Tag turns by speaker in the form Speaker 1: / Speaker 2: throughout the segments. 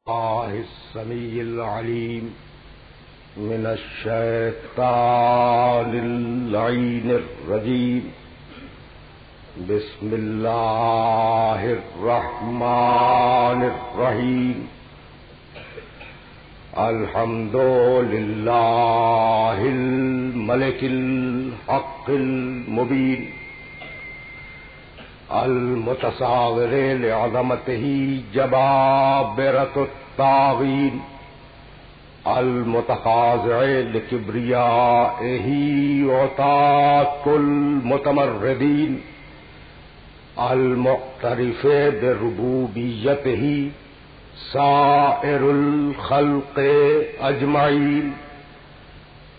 Speaker 1: الله السميع العليم من الشيطان اللعين الرجيم. بسم الله الرحمن الرحيم. الحمد لله الملك الحق المبين المتصاور لعظمته جبابرة الطاغين المتخاضع لكبريائه عتاة المتمردين المعترف بربوبيته سائر الخلق أجمعين.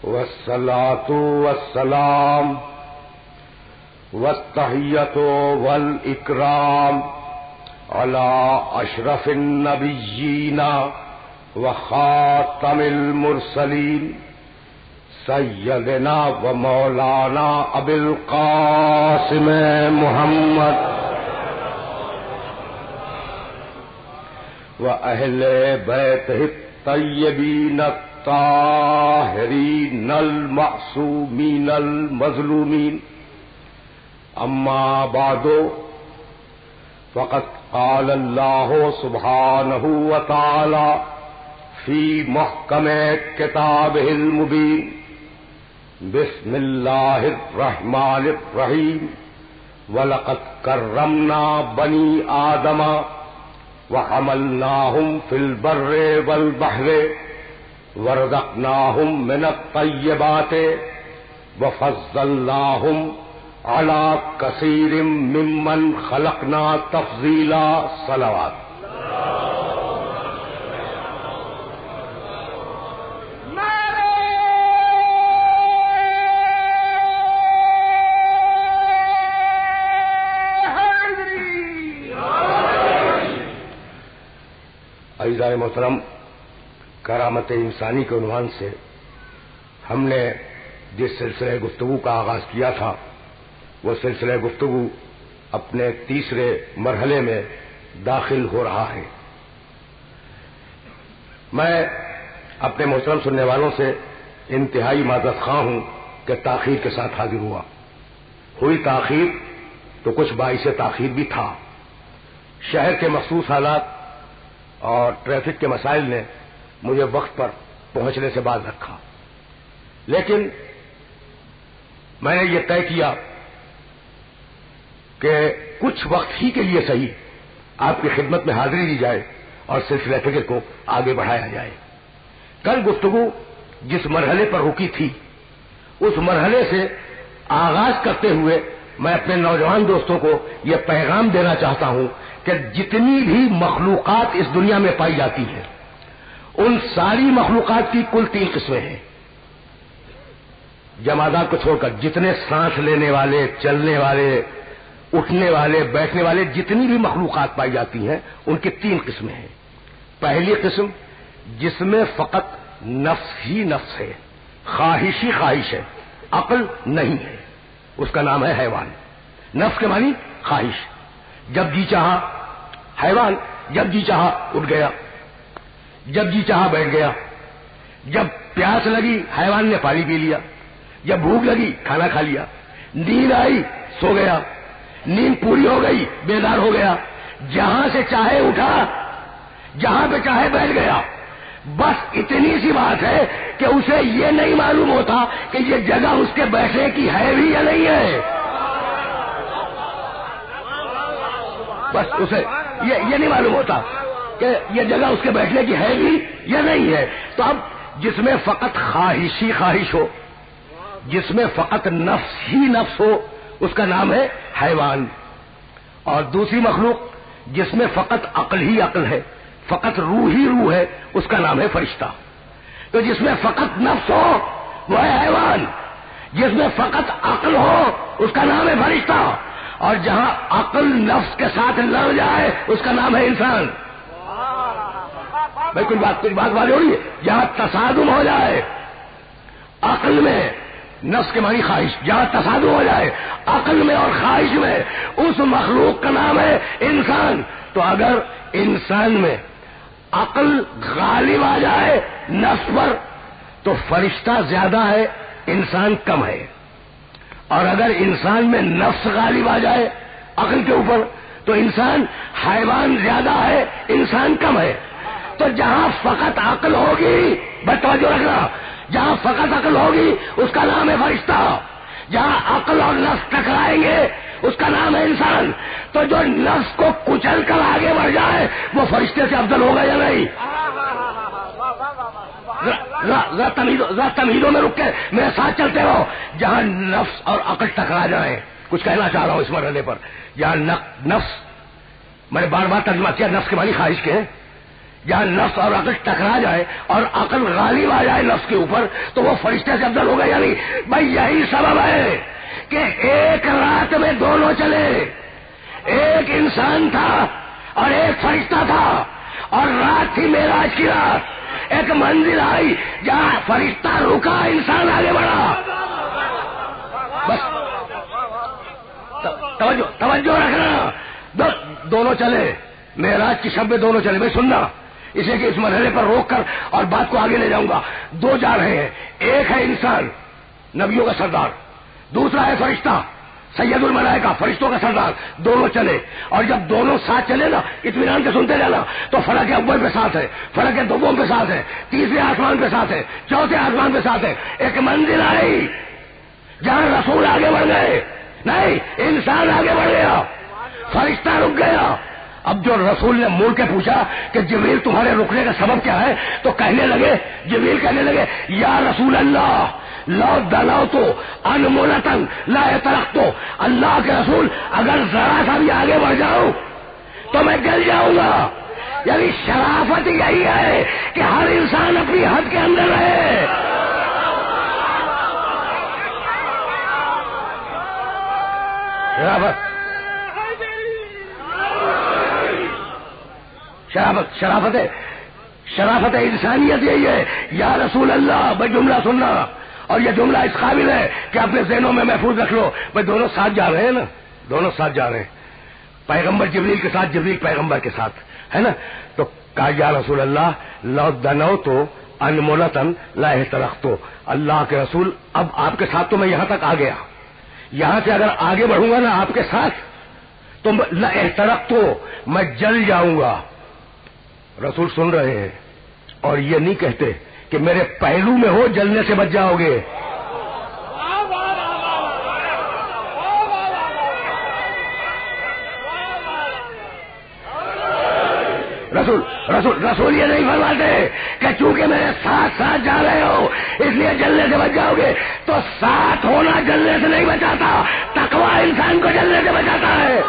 Speaker 1: والصلاة والسلام والتحية والإكرام على أشرف النبيين وخاتم المرسلين سيدنا ومولانا أبي القاسم محمد وأهل بيته الطيبين الطاهرين المعصومين المظلومين. أما بعد فقد قال الله سبحانه وتعالى في محكم كتابه المبين. بسم الله الرحمن الرحيم. ولقد كرمنا بني آدم وحملناهم في البر والبحر ورزقناهم من الطيبات وفضلناهم على كثير ممن خلقنا تفضيلا. صلوات. عزیزائے محترم، کرامت انسانی کے عنوان سے ہم نے جس سلسلہ گفتگو کا آغاز کیا تھا وہ سلسلہ گفتگو اپنے تیسرے مرحلے میں داخل ہو رہا ہے. میں اپنے محترم سننے والوں سے انتہائی معذرت خواہ ہوں کہ تاخیر کے ساتھ حاضر ہوا. ہوئی تاخیر تو کچھ باعث تاخیر بھی تھا. شہر کے مخصوص حالات اور ٹریفک کے مسائل نے مجھے وقت پر پہنچنے سے باز رکھا، لیکن میں نے یہ طے کیا کہ کچھ وقت ہی کے لیے صحیح آپ کی خدمت میں حاضری دی جائے اور سلسلہ فکر کو آگے بڑھایا جائے. کل گفتگو جس مرحلے پر رکی تھی اس مرحلے سے آغاز کرتے ہوئے میں اپنے نوجوان دوستوں کو یہ پیغام دینا چاہتا ہوں کہ جتنی بھی مخلوقات اس دنیا میں پائی جاتی ہیں ان ساری مخلوقات کی کل 3 قسمیں ہیں. جمادات کو چھوڑ کر جتنے سانس لینے والے، چلنے والے، اٹھنے والے، بیٹھنے والے جتنی بھی مخلوقات پائی جاتی ہیں ان کی 3 قسمیں ہیں. پہلی قسم جس میں فقط نفس ہی نفس ہے، خواہش ہی خواہش ہے، عقل نہیں ہے، اس کا نام ہے حیوان. نفس کے معنی خواہش. جب جی چاہا حیوان، جب جی چاہا اٹھ گیا، جب جی چاہا بیٹھ گیا، جب پیاس لگی حیوان نے پانی پی لیا، جب بھوک لگی کھانا کھا لیا، نیند آئی سو گیا، نیند پوری ہو گئی بیدار ہو گیا، جہاں سے چاہے اٹھا، جہاں پہ چاہے بیٹھ گیا. بس اتنی سی بات ہے کہ اسے یہ نہیں معلوم ہوتا کہ یہ جگہ اس کے بیٹھنے کی ہے بھی یا نہیں ہے. بس اسے یہ نہیں معلوم ہوتا کہ یہ جگہ اس کے بیٹھنے کی ہے بھی یا نہیں ہے. تو اب جس میں فقط خواہش ہی خواہش ہو، جس میں فقط نفس ہی نفس ہو، اس کا نام ہے حیوان. اور دوسری مخلوق جس میں فقط عقل ہی عقل ہے، فقط روح ہی روح ہے، اس کا نام ہے فرشتہ. تو جس میں فقط نفس ہو وہ ہے حیوان، جس میں فقط عقل ہو اس کا نام ہے فرشتہ، اور جہاں عقل نفس کے ساتھ لڑ جائے اس کا نام ہے انسان. بھائی کچھ بات والی ہو رہی ہے. جہاں تصادم ہو جائے عقل میں، نفس کے معنی خواہش، جہاں تصادم ہو جائے عقل میں اور خواہش میں، اس مخلوق کا نام ہے انسان. تو اگر انسان میں عقل غالب آ جائے نفس پر تو فرشتہ زیادہ ہے، انسان کم ہے، اور اگر انسان میں نفس غالب آ جائے عقل کے اوپر تو انسان حیوان زیادہ ہے، انسان کم ہے۔ تو جہاں فقط عقل ہوگی، بس توجہ رکھنا، جہاں فقط عقل ہوگی اس کا نام ہے فرشتہ، جہاں عقل اور نفس ٹکرائیں گے اس کا نام ہے انسان۔ تو جو نفس کو کچل کر آگے بڑھ جائے وہ فرشتے سے افضل ہوگا یا نہیں؟ ذرا تمہیدوں میں رک کے میرے ساتھ چلتے رہو۔ جہاں نفس اور عقل ٹکرا جائیں، کچھ کہنا چاہ رہا ہوں اس مرحلے پر، جہاں نفس، میں نے بار بار ترجمہ کیا، نفس کے معنی خواہش کے ہیں، جہاں نفس اور عقل ٹکرا جائے اور عقل غالب آ جائے نفس کے اوپر تو وہ فرشتے سے افضل ہوگا یا نہیں؟ بھائی یہی سبب ہے کہ ایک رات میں دونوں چلے، ایک انسان تھا اور ایک فرشتہ تھا، اور رات تھی معراج کی رات۔ ایک منزل آئی جہاں فرشتہ رکا، انسان آگے بڑھا۔ بس توجہ رکھنا، دونوں چلے، معراج کی شب میں دونوں چلے۔ میں سننا اسے کہ اس مرحلے پر روک کر اور بات کو آگے لے جاؤں گا۔ دو جا رہے ہیں، ایک ہے انسان نبیوں کا سردار، دوسرا ہے فرشتہ سید الملائکہ فرشتوں کا سردار، دونوں چلے، اور جب دونوں ساتھ چلے نا، اطمینان سے سنتے جانا، تو فلک اول پہ ساتھ ہے، فلک دوم پہ ساتھ ہے، تیسرے آسمان پہ ساتھ ہے، چوتھے آسمان پہ ساتھ ہے۔ ایک منزل آئی جہاں رسول آگے بڑھ گئے، نہیں انسان آگے بڑھ گیا، فرشتہ رک گیا۔ اب جو رسول نے مڑ کے پوچھا کہ جبریل تمہارے رکنے کا سبب کیا ہے، تو کہنے لگے، جبریل کہنے لگے، یا رسول اللہ لو دلوتو انمولتن لا ترکتو، اللہ کے رسول اگر ذرا سا بھی آگے بڑھ جاؤں تو میں گل جاؤں گا۔ یعنی شرافت یہی ہے کہ ہر انسان اپنی حد کے اندر رہے۔ شرافت انسانیت یہی ہے۔ یا رسول اللہ، بھائی جملہ سننا، اور یہ جملہ اس قابل ہے کہ اپنے ذہنوں میں محفوظ رکھ لو۔ بھائی دونوں ساتھ جا رہے ہیں نا، دونوں ساتھ جا رہے ہیں، پیغمبر جبریل کے ساتھ، جبریل پیغمبر کے ساتھ، ہے نا۔ تو کہا یا رسول اللہ لو دنوتو انمولتن لا احترقتو، اللہ کے رسول اب آپ کے ساتھ تو میں یہاں تک آ گیا، یہاں سے اگر آگے بڑھوں گا نا آپ کے ساتھ تو لا احترقتو، میں جل جاؤں گا۔ رسول سن رہے ہیں اور یہ نہیں کہتے کہ میرے پہلو میں ہو جلنے سے بچ جاؤ گے۔ رسول یہ نہیں فرماتے کہ چونکہ میرے ساتھ ساتھ جا رہے ہو اس لیے جلنے سے بچ جاؤ گے۔ تو ساتھ ہونا جلنے سے نہیں بچاتا، تقویٰ انسان کو جلنے سے بچاتا ہے۔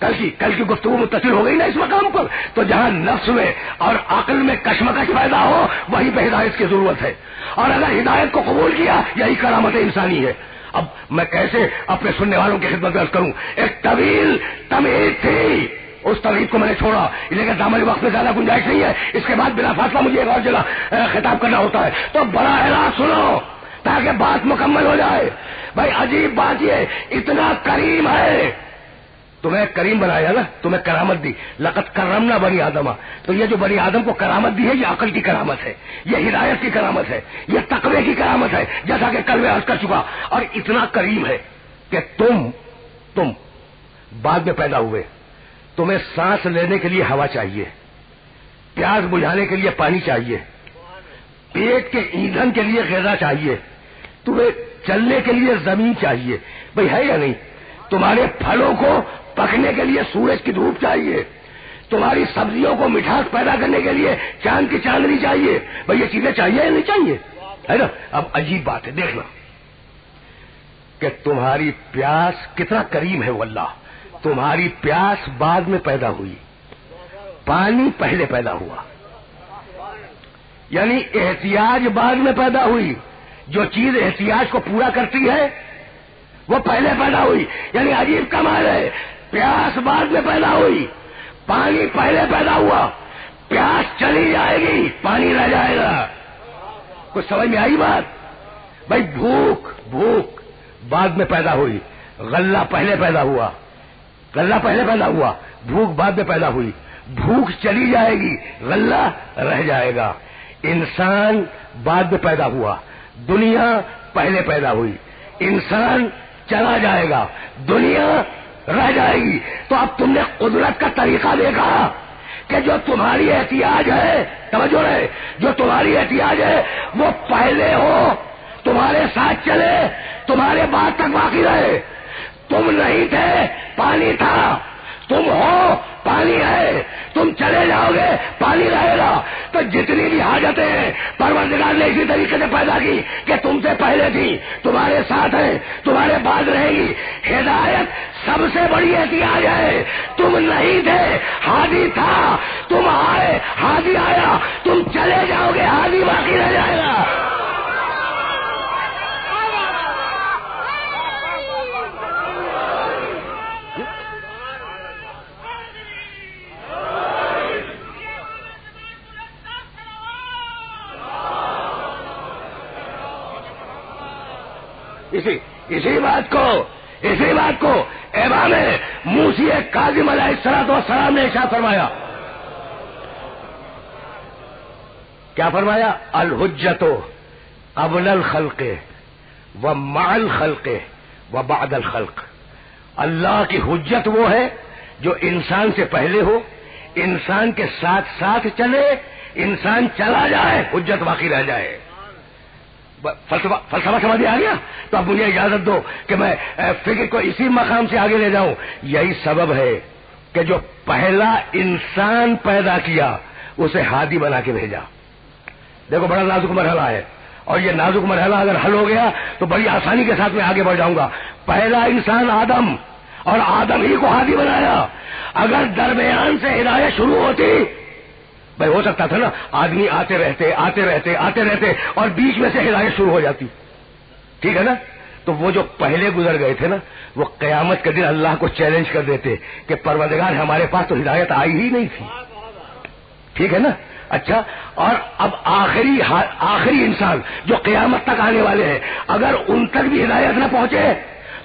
Speaker 1: کل کی گفتگو متصل ہو گئی نا اس مقام پر، تو جہاں نفس میں اور عقل میں کشمکش پیدا ہو وہیں پہ ہدایت کی ضرورت ہے، اور اگر ہدایت کو قبول کیا یہی کرامت انسانی ہے۔ اب میں کیسے اپنے سننے والوں کی خدمت عرض کروں، ایک طویل تمہید تھی، اس تمہید کو میں نے چھوڑا، لیکن دامن وقت میں زیادہ گنجائش نہیں ہے، اس کے بعد بلا فاصلہ مجھے ایک اور جگہ خطاب کرنا ہوتا ہے، تو براہ راست سنو تاکہ بات مکمل ہو جائے۔ بھائی عجیب بات یہ اتنا کریم ہے، تمہیں کریم بنایا نا، تمہیں کرامت دی، لقد کرمنا بنی آدم، تو یہ جو بنی آدم کو کرامت دی ہے یہ عقل کی کرامت ہے، یہ ہدایت کی کرامت ہے، یہ تقوی کی کرامت ہے، جیسا کہ کل میں عرض کر چکا۔ اور اتنا کریم ہے کہ تم بعد میں پیدا ہوئے، تمہیں سانس لینے کے لیے ہوا چاہیے، پیاس بجھانے کے لیے پانی چاہیے، پیٹ کے ایندھن کے لیے غذا چاہیے، تمہیں چلنے کے لیے زمین چاہیے، بھئی ہے یا نہیں؟ تمہارے پھلوں کو پکنے کے لیے سورج کی دھوپ چاہیے، تمہاری سبزیوں کو مٹھاس پیدا کرنے کے لیے چاند کی چاندنی چاہیے، بھئی یہ چیزیں چاہیے یا نہیں چاہیے، ہے نا؟ اب عجیب بات ہے، دیکھنا کہ تمہاری پیاس کتنا کریم ہے وہ اللہ، تمہاری پیاس بعد میں پیدا ہوئی، پانی پہلے پیدا ہوا، یعنی احتیاج بعد میں پیدا ہوئی، جو چیز احتیاج کو پورا کرتی ہے وہ پہلے پیدا ہوئی، یعنی عجیب کمال ہے، پیاس بعد میں پیدا ہوئی، پانی پہلے پیدا ہوا، پیاس چلی جائے گی پانی رہ جائے گا۔ کچھ سمجھ میں آئی بات؟ بھائی بھوک بعد میں پیدا ہوئی، غلہ پہلے پیدا ہوا، غلہ پہلے پیدا ہوا، بھوک بعد میں پیدا ہوئی، بھوک چلی جائے گی، غلہ رہ جائے گا۔ انسان بعد میں پیدا ہوا، دنیا پہلے پیدا ہوئی، انسان چلا جائے گا، دنیا رہ جائے گی۔ تو اب تم نے قدرت کا طریقہ دیکھا کہ جو تمہاری احتیاج ہے، توجہ رہے، جو تمہاری احتیاج ہے وہ پہلے ہو، تمہارے ساتھ چلے، تمہارے بعد تک باقی رہے۔ تم نہیں تھے، پانی تھا، تم ہو، پانی ہے، تم چلے جاؤ گے، پانی رہے گا۔ تو جتنی بھی حاجتیں ہیں پروردگار نے اسی طریقے سے پیدا کی کہ تم سے پہلے تھی، تمہارے ساتھ ہیں، تمہارے بعد رہے گی۔ ہدایت سب سے بڑی احتیاج ہے۔ تم نہیں تھے، ہادی تھا، تم آئے، ہادی آیا، تم چلے جاؤ گے، ہادی باقی رہ جائے گا۔ اسی بات کو امام موسی کاظم علیہ السلام نے ارشاد فرمایا، کیا فرمایا؟ الحجت قبل الخلق و مع الخلق و بعد الخلق۔ اللہ کی حجت وہ ہے جو انسان سے پہلے ہو، انسان کے ساتھ ساتھ چلے، انسان چلا جائے، حجت باقی رہ جائے۔ فلسفہ سمجھ آ گیا؟ تو اب مجھے اجازت دو کہ میں فکر کو اسی مقام سے آگے لے جاؤں۔ یہی سبب ہے کہ جو پہلا انسان پیدا کیا اسے ہادی بنا کے بھیجا۔ دیکھو بڑا نازک مرحلہ ہے، اور یہ نازک مرحلہ اگر حل ہو گیا تو بڑی آسانی کے ساتھ میں آگے بڑھ جاؤں گا۔ پہلا انسان آدم، اور آدم ہی کو ہادی بنایا۔ اگر درمیان سے ہدایت شروع ہوتی، بھائی ہو سکتا تھا نا آدمی آتے رہتے اور بیچ میں سے ہدایت شروع ہو جاتی، ٹھیک ہے نا؟ تو وہ جو پہلے گزر گئے تھے نا، وہ قیامت کے دن اللہ کو چیلنج کر دیتے کہ پروردگار ہمارے پاس تو ہدایت آئی ہی نہیں تھی، ٹھیک ہے نا؟ اچھا، اور اب آخری انسان جو قیامت تک آنے والے ہیں، اگر ان تک بھی ہدایت نہ پہنچے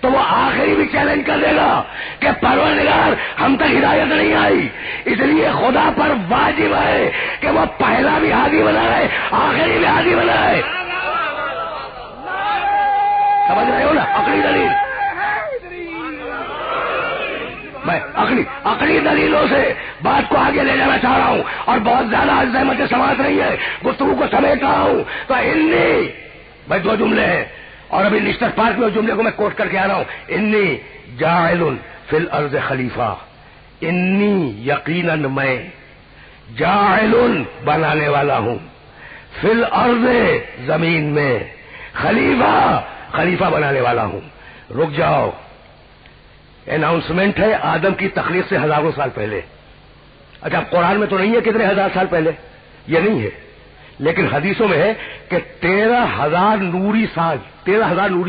Speaker 1: تو وہ آخری بھی چیلنج کر دے گا کہ پروردگار ہم تک ہدایت نہیں آئی۔ اس لیے خدا پر واجب ہے کہ وہ پہلا بھی ہادی بنائے، آخری بھی ہادی بنائے۔ سمجھ رہے ہو نا؟ عقلی دلیل، میں عقلی دلیلوں سے بات کو آگے لے جانا چاہ رہا ہوں، اور بہت زیادہ عظمت سماعت نہیں ہے، گفتگو کو سمیٹ رہا ہوں۔ تو انی، بھائی دو جملے ہیں، اور ابھی نشتر پارک میں اس جملے کو میں کوٹ کر کے آ رہا ہوں، انی جاعل فی الارض خلیفہ، انی یقیناً میں جاعل بنانے والا ہوں، فی الارض زمین میں، خلیفہ بنانے والا ہوں۔ رک جاؤ، اناؤنسمنٹ ہے آدم کی تخلیق سے ہزاروں سال پہلے۔ اچھا قرآن میں تو نہیں ہے کتنے ہزار سال پہلے، یہ نہیں ہے، لیکن حدیثوں میں ہے کہ 13,000 نوری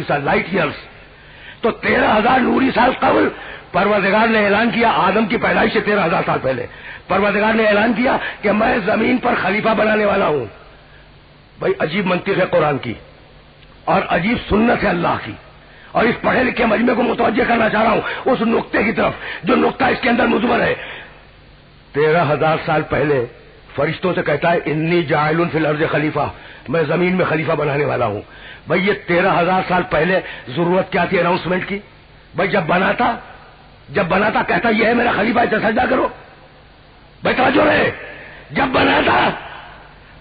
Speaker 1: سال لائٹ ایئرس۔ تو 13,000 نوری سال قبل پروردگار نے اعلان کیا، آدم کی پیدائش سے 13,000 سال پہلے پروردگار نے اعلان کیا کہ میں زمین پر خلیفہ بنانے والا ہوں۔ بھائی عجیب منطق ہے قرآن کی، اور عجیب سنت ہے اللہ کی، اور اس پڑھے لکھے مجمع کو متوجہ کرنا چاہ رہا ہوں اس نقطے کی طرف جو نقطہ اس کے اندر مضمر ہے۔ 13,000 سال پہلے فرشتوں سے کہتا ہے انی جاعل فی الارض خلیفہ، میں زمین میں خلیفہ بنانے والا ہوں۔ بھائی یہ 13,000 سال پہلے ضرورت کیا تھی اناؤنسمنٹ کی؟ بھائی جب بناتا کہتا یہ ہے میرا خلیفہ، اسے سجدہ کرو۔ بھائی توجہ رہے، جب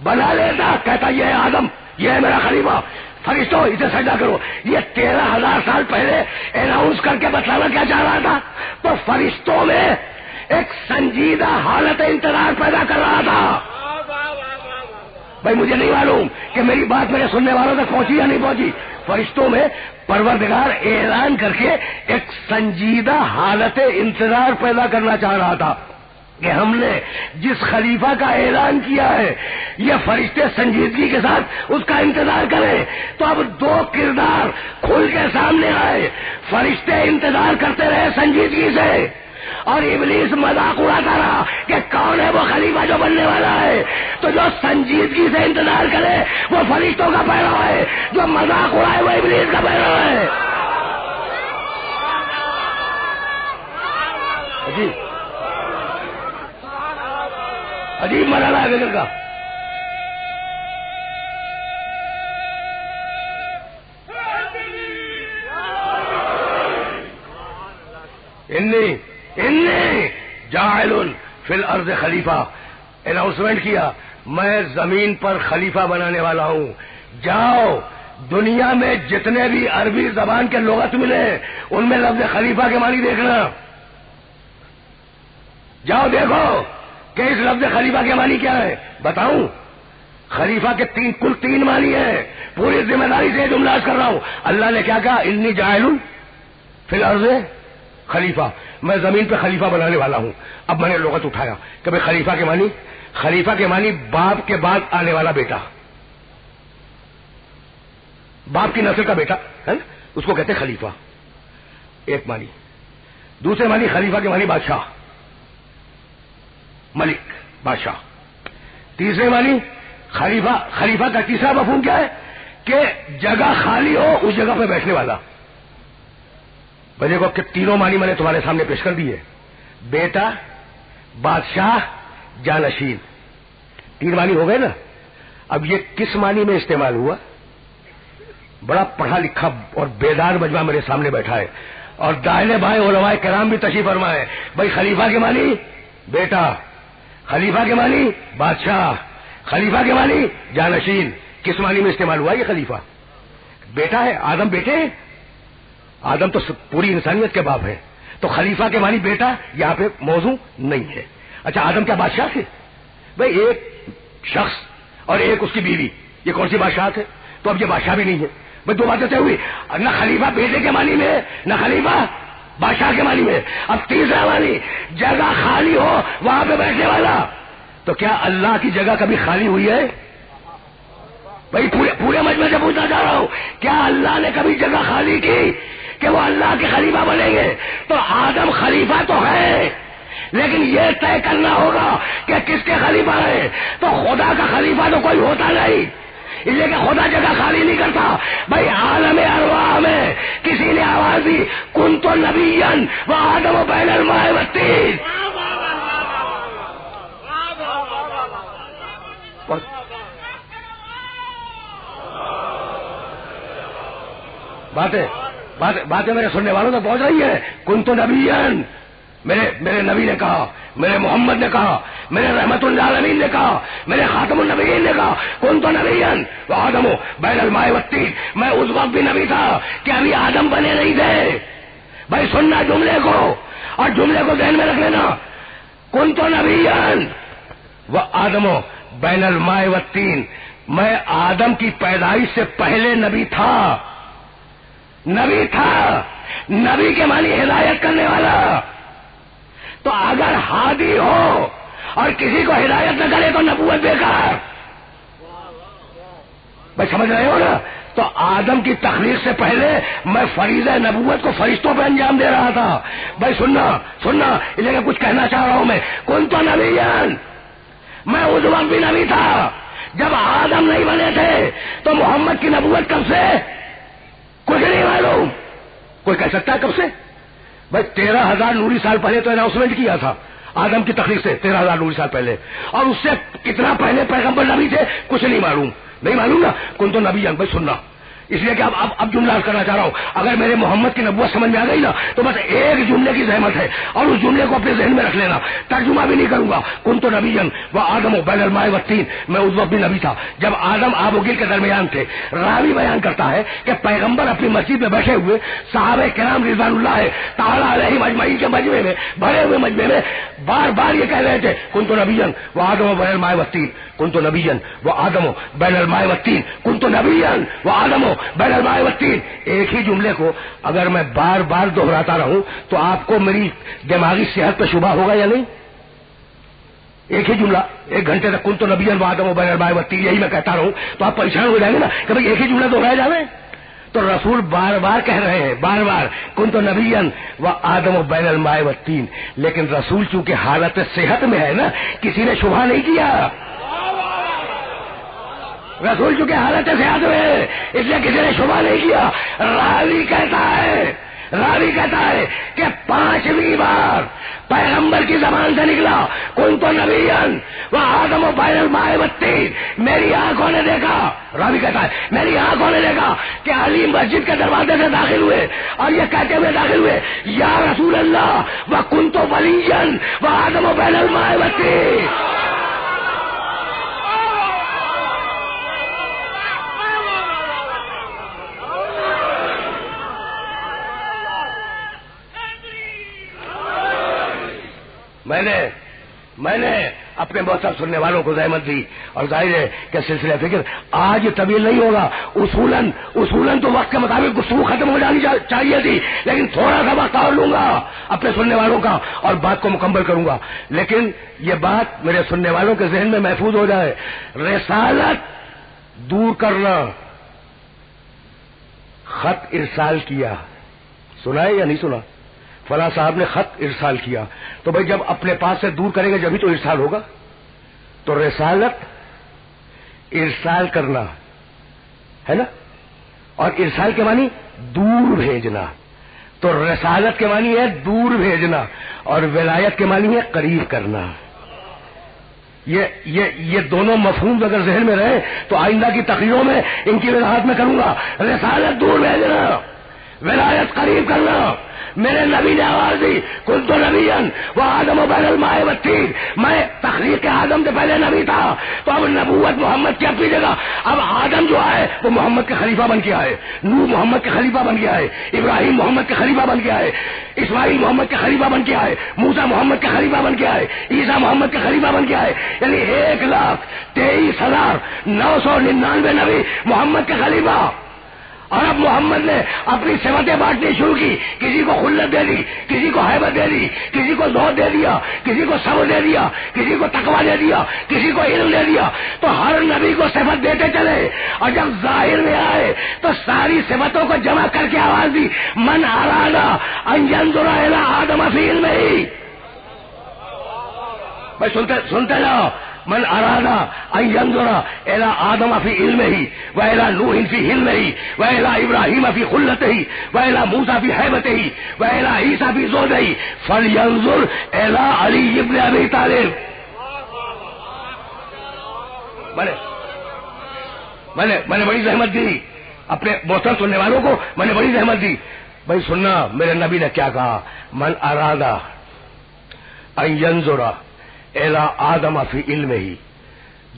Speaker 1: بنا لیتا کہتا یہ ہے آدم، یہ ہے میرا خلیفہ، فرشتوں اسے سجدہ کرو۔ یہ 13,000 سال پہلے اناؤنس کر کے بتانا کیا چاہ رہا تھا؟ تو فرشتوں میں ایک سنجیدہ حالت انتظار پیدا کر رہا تھا۔ بھائی مجھے نہیں معلوم کہ میری بات میرے سننے والوں تک پہنچی یا نہیں پہنچی۔ فرشتوں میں پروردگار اعلان کر کے ایک سنجیدہ حالت انتظار پیدا کرنا چاہ رہا تھا کہ ہم نے جس خلیفہ کا اعلان کیا ہے یہ فرشتے سنجیدگی کے ساتھ اس کا انتظار کریں۔ تو اب دو کردار کھل کے سامنے آئے، فرشتے انتظار کرتے رہے سنجیدگی سے، اور ابلیس مذاق اڑاتا رہا کہ کون ہے وہ خلیفہ جو بننے والا ہے۔ تو جو سنجیدگی سے انتظار کرے وہ فرشتوں کا پیرو ہے، جو مذاق اڑائے وہ ابلیس کا پیرو ہے۔ عجیب مرحلہ ہے فکر کا. انی جاعل فی الارض خلیفہ، اناؤنسمنٹ کیا میں زمین پر خلیفہ بنانے والا ہوں. جاؤ دنیا میں جتنے بھی عربی زبان کے لغت ملے ان میں لفظ خلیفہ کے معنی دیکھنا. جاؤ دیکھو کہ اس لفظ خلیفہ کے معنی کیا ہے. بتاؤں خلیفہ کے کل تین معنی ہیں. پوری ذمہ داری سے جملہ کر رہا ہوں. اللہ نے کیا کہا؟ انی جاعل فی الارض خلیفہ، میں زمین پہ خلیفہ بنانے والا ہوں. اب میں نے لغت اٹھایا کہ بھائی خلیفہ کے معنی باپ کے بعد آنے والا بیٹا، باپ کی نسل کا بیٹا ہے نا، اس کو کہتے خلیفہ. ایک معنی. دوسرے معنی خلیفہ کے معنی بادشاہ، ملک، بادشاہ. تیسرے معنی خلیفہ کا تیسرا مفہوم کیا ہے کہ جگہ خالی ہو اس جگہ پہ بیٹھنے والا. بھائی کو کہ تینوں معنی میں نے تمہارے سامنے پیش کر دی ہے. بیٹا، بادشاہ، جانشین، تین معنی ہو گئے نا. اب یہ کس معنی میں استعمال ہوا؟ بڑا پڑھا لکھا اور بیدار مجمع میرے سامنے بیٹھا ہے اور دائیں بائیں علماء کرام بھی تشریف فرما ہے. بھائی خلیفہ کے معنی بیٹا، خلیفہ کے معنی بادشاہ، خلیفہ کے معنی جانشین. کس معنی میں استعمال ہوا یہ خلیفہ؟ بیٹا ہے، آدم بیٹے ہیں، آدم تو پوری انسانیت کے باپ ہے، تو خلیفہ کے معنی بیٹا یہاں پہ موضوع نہیں ہے. اچھا آدم کیا بادشاہ تھے؟ بھائی ایک شخص اور ایک اس کی بیوی، یہ کون سی بادشاہ تھے؟ تو اب یہ بادشاہ بھی نہیں ہے. بھائی دو باتیں طے ہوئی، نہ خلیفہ بیٹے کے معنی میں نہ خلیفہ بادشاہ کے معنی میں. اب تیسرا معنی جگہ خالی ہو وہاں پہ بیٹھنے والا. تو کیا اللہ کی جگہ کبھی خالی ہوئی ہے؟ بھائی پورے مجمع سے پوچھنا چاہ رہا ہوں، کیا اللہ نے کبھی جگہ خالی کی کہ وہ اللہ کے خلیفہ بنیں گے؟ تو آدم خلیفہ تو ہے، لیکن یہ طے کرنا ہوگا کہ کس کے خلیفہ ہے. تو خدا کا خلیفہ تو کوئی ہوتا نہیں، اس لیے کہ خدا جگہ خالی نہیں کرتا. بھائی عالم ارواح میں کسی نے آواز دی کنت نبیا و آدم بین الماء والطین. باتیں میرے سننے والوں تک پہنچ رہی ہے. کنت نبیا، میرے نبی نے کہا، میرے محمد نے کہا، میرے رحمت للعالمین نے کہا، میرے خاتم النبیین نے کہا کنت نبیا و آدم بین الماء والطین. میں اس وقت بھی نبی تھا کہ ابھی آدم بنے نہیں تھے. بھائی سننا جملے کو اور جملے کو ذہن میں رکھ لینا. کنت نبیا و آدم بین الماء والطین، میں آدم کی پیدائش سے پہلے نبی تھا. نبی کے معنی ہدایت کرنے والا. تو اگر ہادی ہو اور کسی کو ہدایت نہ کرے تو نبوت بیکار. بھائی سمجھ رہے ہو نا؟ تو آدم کی تخلیق سے پہلے میں فریضہ نبوت کو فرشتوں پہ انجام دے رہا تھا. بھائی سننا اس لیے کچھ کہنا چاہ رہا ہوں. میں کنت نبیا، میں اس وقت بھی نبی تھا جب آدم نہیں بنے تھے. تو محمد کی نبوت کب سے؟ کچھ نہیں معلوم. کوئی کہہ سکتا ہے کب سے؟ بھائی 13,000 نوری سال پہلے تو اناؤنسمنٹ کیا تھا آدم کی تخلیق سے 13,000 نوری سال پہلے. اور اس سے کتنا پہلے پیغمبر نبی تھے کچھ نہیں معلوم نا. کون تو نبی ہے. بھائی سننا، اس لیے کہ اب جملہ کرنا چاہ رہا ہوں. اگر میرے محمد کی نبوت سمجھ میں آ گئی نا تو بس ایک جملے کی زحمت ہے اور اس جملے کو اپنے ذہن میں رکھ لینا. ترجمہ بھی نہیں کروں گا. کنت نبیا و آدم بین الماء والطین، میں اس وقت بھی نبی تھا جب آدم آب و گل کے درمیان تھے. راوی بیان کرتا ہے کہ پیغمبر اپنی مسجد میں بیٹھے ہوئے صحابہ کرام رضوان اللہ تعالی علیہم اجمعین کے مجمع میں، بھرے ہوئے مجمع میں بار بار یہ کہہ رہے تھے کنت نبیا و آدم بین الماء والطین، کنت نبیا و آدم بین الماء والطین، کنت نبیا و آدم بین الماء والطین. ایک ہی جملے کو اگر میں بار بار دہراتا رہوں تو آپ کو میری دماغی صحت پہ شبہ ہوگا یا نہیں؟ ایک ہی جملہ 1 گھنٹے تک کنت نبیا و آدم بین الماء والطین یہی میں کہتا رہوں تو آپ پریشان ہو جائیں گے نا کہ بھائی ایک ہی جملہ دہرایا جائے. تو رسول بار بار کہہ رہے ہیں، بار بار کنت نبیا و آدم بین الماء والطین. لیکن رسول چونکہ حالت صحت میں ہے نا، کسی نے شبہ نہیں کیا. رسول چونکہ حالت صحت میں ہے اس لیے کسی نے شبہ نہیں کیا. راوی کہتا ہے راوی کہتا ہے کہ 5ویں بار پیغمبر کی زبان سے نکلا کنت نبیًا وآدم بین الماء والطین، میری آنکھوں نے دیکھا، راوی کہتا ہے میری آنکھوں نے دیکھا کہ علی مسجد کے دروازے سے داخل ہوئے اور یہ کہتے ہوئے داخل ہوئے یا رسول اللہ وکنت ولیًا وآدم بین الماء والطین۔ میں نے اپنے محترم سننے والوں کو زحمت دی، اور ظاہر ہے کہ سلسلہ فکر آج طویل نہیں ہوگا، اصولاً تو وقت کے مطابق گفتگو ختم ہو جانی چاہیے تھی، لیکن تھوڑا سا وقت اور لوں گا اپنے سننے والوں کا اور بات کو مکمل کروں گا، لیکن یہ بات میرے سننے والوں کے ذہن میں محفوظ ہو جائے۔ رسالت دور کرنا، خط ارسال کیا، سنا ہے یا نہیں سنا؟ فلاں صاحب نے خط ارسال کیا، تو بھائی جب اپنے پاس سے دور کرے گا جبھی تو ارسال ہوگا۔ تو رسالت ارسال کرنا ہے نا، اور ارسال کے معنی دور بھیجنا، تو رسالت کے معنی ہے دور بھیجنا، اور ولایت کے معنی ہے قریب کرنا۔ یہ دونوں مفہوم اگر ذہن میں رہے تو آئندہ کی تقریروں میں ان کی وضاحت میں کروں گا۔ رسالت دور بھیجنا، ولایت قریب کرنا۔ میرے نبی نے آواز دی کنت نبیًا وآدم بین الماء والطین، میں تخلیق آدم سے پہلے نبی تھا، تو اب نبوت محمد کی اپنی جگہ، اب آدم جو آئے وہ محمد کے خلیفہ بن کے آئے، نوح محمد کے خلیفہ بن کے آئے، ابراہیم محمد کے خلیفہ بن کے آئے، اسماعیل محمد کے خلیفہ بن کے آئے، موسیٰ محمد کے خلیفہ بن کے آئے، عیسیٰ محمد کے خلیفہ بن کے آئے، یعنی 1,23,999 نبی محمد کے خلیفہ۔ اور اب محمد نے اپنی صفتیں بانٹنی شروع کی، کسی کو خلت دے دی، کسی کو ہیبت دے دی، کسی کو زہد دے دیا، کسی کو صبر دے دیا، کسی کو تقویٰ دے دیا، کسی کو علم دے دیا، تو ہر نبی کو صفت دیتے چلے، اور جب ظاہر میں آئے تو ساری صفتوں کو جمع کر کے آواز دی من اراد ان ینظر الی آدم فی علمہ۔ بھائی سنتے جاؤ، من اراد ان ینظر الی آدم فی علمہ والی نوح فی حلمہ والی ابراہیم فی خلتہ والی موسیٰ فی ہیبتہ والی عیسیٰ فی زہدہ فلینظر الی علی ابن ابی طالب۔ میں نے بڑی زحمت دی اپنے محترم سننے والوں کو، میں نے بڑی زحمت دی۔ بھائی سننا میرے نبی نے کیا کہا، من اراد ان ینظر الی آدم فی علمہ،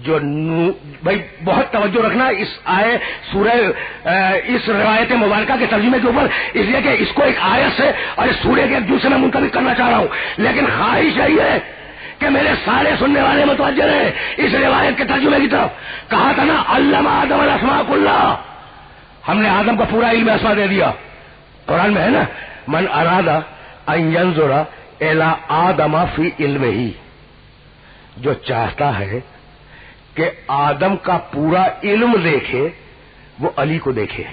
Speaker 1: جو بھائی بہت توجہ رکھنا اس اس روایت مبارکہ کے ترجمے کے اوپر، اس لیے کہ اس کو ایک آیت سے اور اس سورے کے ایک دوسرے میں منتقل کرنا چاہ رہا ہوں، لیکن خواہش یہی ہے کہ میرے سارے سننے والے متوجہ رہے اس روایت کے ترجمے کی طرف۔ کہا تھا نا علم آدم الاسماء کلها، ہم نے آدم کو پورا علم اسماء دے دیا، قرآن میں ہے نا من اراد ان ینظر الی آدم فی علمہ، جو چاہتا ہے کہ آدم کا پورا علم دیکھے وہ علی کو دیکھے،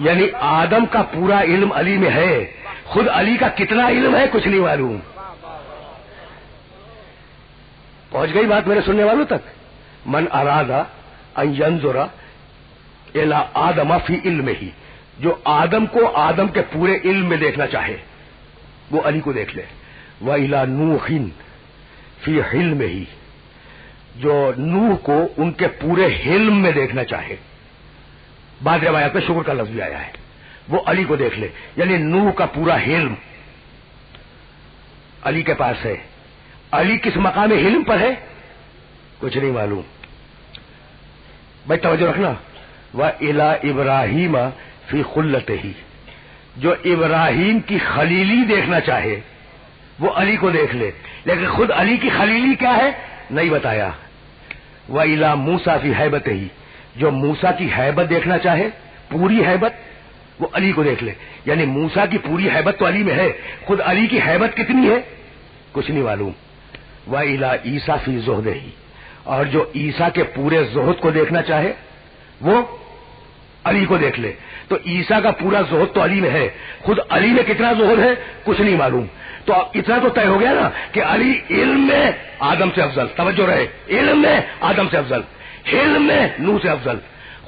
Speaker 1: یعنی آدم کا پورا علم علی میں ہے، خود علی کا کتنا علم ہے کچھ نہیں معلوم۔ پہنچ گئی بات میرے سننے والوں تک؟ من اراد ان ینظر الی آدم فی علمہ، جو آدم کو آدم کے پورے علم میں دیکھنا چاہے وہ علی کو دیکھ لے، وَإِلَى نُوحٍ فی حلمہ، جو نوح کو ان کے پورے حلم میں دیکھنا چاہے، بعض روایات میں شکر کا لفظ بھی آیا ہے، وہ علی کو دیکھ لے، یعنی نوح کا پورا حلم علی کے پاس ہے۔ علی کس مقام حلم پر ہے کچھ نہیں معلوم۔ بھائی توجہ رکھنا، وَإِلَى إِبْرَاهِيمَ فِي خُلَّتِهِ، جو ابراہیم کی خلیلی دیکھنا چاہے وہ علی کو دیکھ لے، لیکن خود علی کی خلیلی کیا ہے نہیں بتایا۔ وَإِلَى مُوسَى فِي هَيْبَتِهِ، جو موسیٰ کی ہیبت دیکھنا چاہے پوری ہیبت وہ علی کو دیکھ لے، یعنی موسیٰ کی پوری ہیبت تو علی میں ہے، خود علی کی ہیبت کتنی ہے کچھ نہیں معلوم۔ وَإِلَى عِیسیٰ فِی زُہدِهِ، اور جو عیسیٰ کے پورے زہد کو دیکھنا چاہے وہ علی کو دیکھ لے، تو عیسیٰ کا پورا زہد تو علی میں ہے، خود علی میں کتنا زہد ہے کچھ نہیں معلوم۔ تو اتنا تو طے ہو گیا نا کہ علی علم میں آدم سے افضل، توجہ رہے، علم میں آدم سے افضل، حلم میں نوح سے افضل،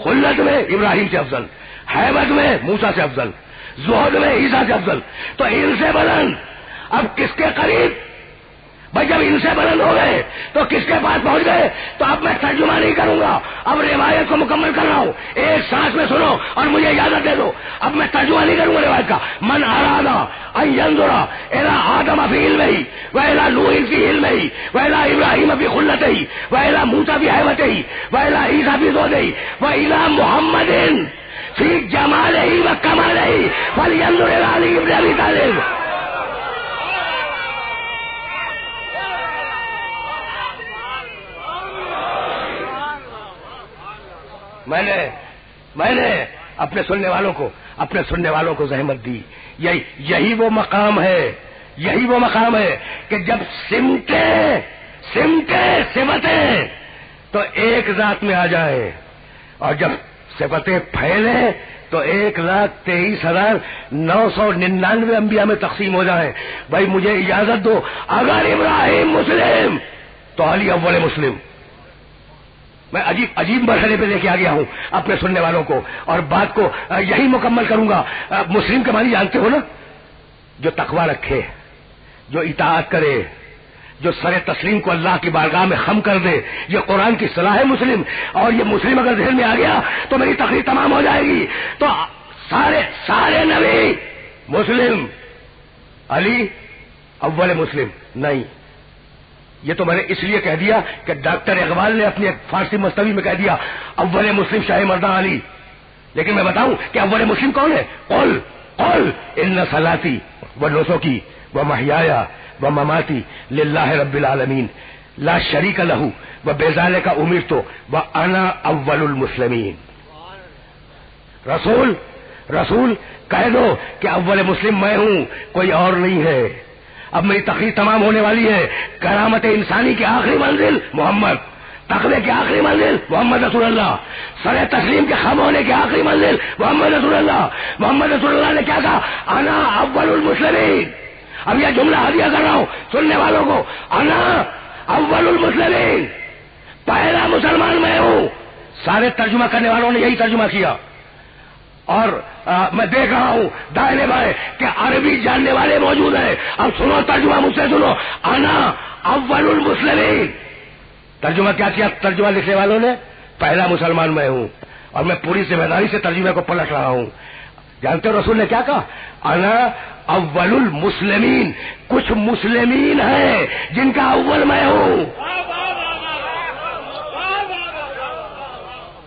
Speaker 1: خلت میں ابراہیم سے افضل، ہیبت میں موسیٰ سے افضل، زہد میں عیسیٰ سے افضل، تو ان سے بلند اب کس کے قریب؟ بھائی جب ان سے بلند ہو گئے تو کس کے پاس پہنچ گئے؟ تو اب میں ترجمہ نہیں کروں گا، اب روایت کو مکمل کر رہا ہوں، ایک سانس میں سنو اور مجھے اجازت دے دو، اب میں ترجمہ نہیں کروں گا روایت کا۔ من اراد ان ينظر الى آدم في علمه والى نوح في علمه والى ابراہیم في خلته والى موسى في هيبته والى عیسیٰ في زهده والى محمد في جماله وكماله فلينظر الى علي بن ابي طالب۔ میں نے اپنے سننے والوں کو زحمت دی، یہی وہ مقام ہے کہ جب صفتیں تو ایک ذات میں آ جائیں، اور جب صفتیں پھیلیں تو 1,23,999 انبیاء میں تقسیم ہو جائیں۔ بھائی مجھے اجازت دو، اگر ابراہیم مسلم تو علی اول مسلم۔ میں عجیب مرحلے پہ لے کے آ گیا ہوں اپنے سننے والوں کو، اور بات کو یہی مکمل کروں گا۔ مسلم کے معنی جانتے ہو نا؟ جو تقوی رکھے، جو اطاعت کرے، جو سر تسلیم کو اللہ کی بارگاہ میں خم کر دے، یہ قرآن کی صلاح ہے مسلم۔ اور یہ مسلم اگر ذہن میں آ گیا تو میری تقریر تمام ہو جائے گی۔ تو سارے نبی مسلم، علی اول مسلم نہیں۔ یہ تو میں نے اس لیے کہہ دیا کہ ڈاکٹر اقبال نے اپنی ایک فارسی مستوی میں کہہ دیا اول مسلم شاہ مردان علی، لیکن میں بتاؤں کہ اول مسلم کون ہے؟ قل ان صلاتی و نسکی و محیای و مماتی للہ رب العالمین لا شریک لہ و بذالک امرت وانا اول المسلمین۔ رسول کہہ دو کہ اول مسلم میں ہوں، کوئی اور نہیں ہے۔ اب میری تقریر تمام ہونے والی ہے۔ کرامت انسانی کی آخری منزل محمد، تقوی کی آخری منزل محمد رسول اللہ، سر تسلیم کے خم ہونے کی آخری منزل محمد رسول اللہ۔ محمد رسول اللہ نے کیا کہا؟ انا اول المسلمین۔ اب یہ جملہ ہدیہ کر رہا ہوں سننے والوں کو، انا اول المسلمین، پہلا مسلمان میں ہوں۔ سارے ترجمہ کرنے والوں نے یہی ترجمہ کیا، اور میں دیکھ رہا ہوں دائیں بائیں کہ عربی جاننے والے موجود ہیں۔ اب سنو ترجمہ، مجھ سے سنو، انا اول المسلمین۔ ترجمہ کیا کیا ترجمہ لکھنے والوں نے؟ پہلا مسلمان میں ہوں، اور میں پوری ذمہ داری سے ترجمے کو پلٹ رہا ہوں۔ جانتے ہو رسول نے کیا کہا؟ انا اول المسلمین۔ کچھ مسلمین ہیں جن کا اول میں ہوں۔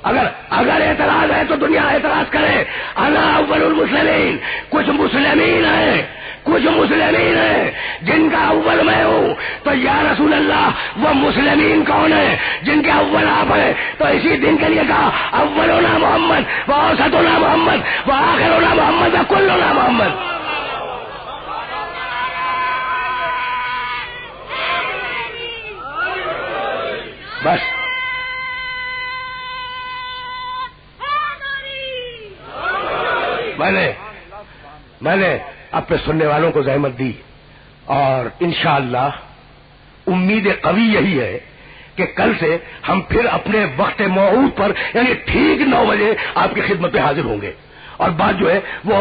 Speaker 1: اگر اعتراض ہے تو دنیا اعتراض کرے۔ انا اول المسلمین، کچھ مسلمین ہیں جن کا اول میں ہوں۔ تو یا رسول اللہ وہ مسلمین کون ہیں جن کے اول آپ ہیں؟ تو اسی دن کے لیے کہا اولنا محمد و اوسطنا محمد و آخرنا محمد و کلنا محمد۔ بس میں نے اپنے سننے والوں کو زحمت دی، اور انشاءاللہ امید قوی یہی ہے کہ کل سے ہم پھر اپنے وقت موعود پر، یعنی ٹھیک 9 بجے آپ کی خدمت پہ حاضر ہوں گے، اور بات جو ہے وہ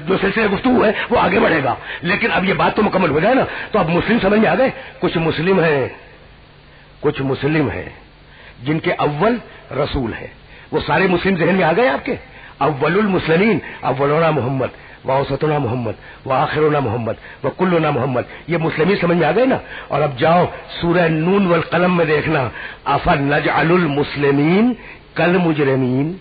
Speaker 1: جو سلسلہ گفتگو ہے وہ آگے بڑھے گا۔ لیکن اب یہ بات تو مکمل ہو جائے نا، تو اب مسلم سمجھ میں آ گئے۔ کچھ مسلم ہیں جن کے اول رسول ہے، وہ سارے مسلم ذہن میں آ گئے آپ کے؟ اول المسلمین، اولنا محمد و اوسطنا محمد و آخرنا محمد و کلنا محمد، یہ مسلمین سمجھ میں آ گئے نا۔ اور اب جاؤ سورہ نون والقلم میں دیکھنا، افنجعل المسلمین کالمجرمین۔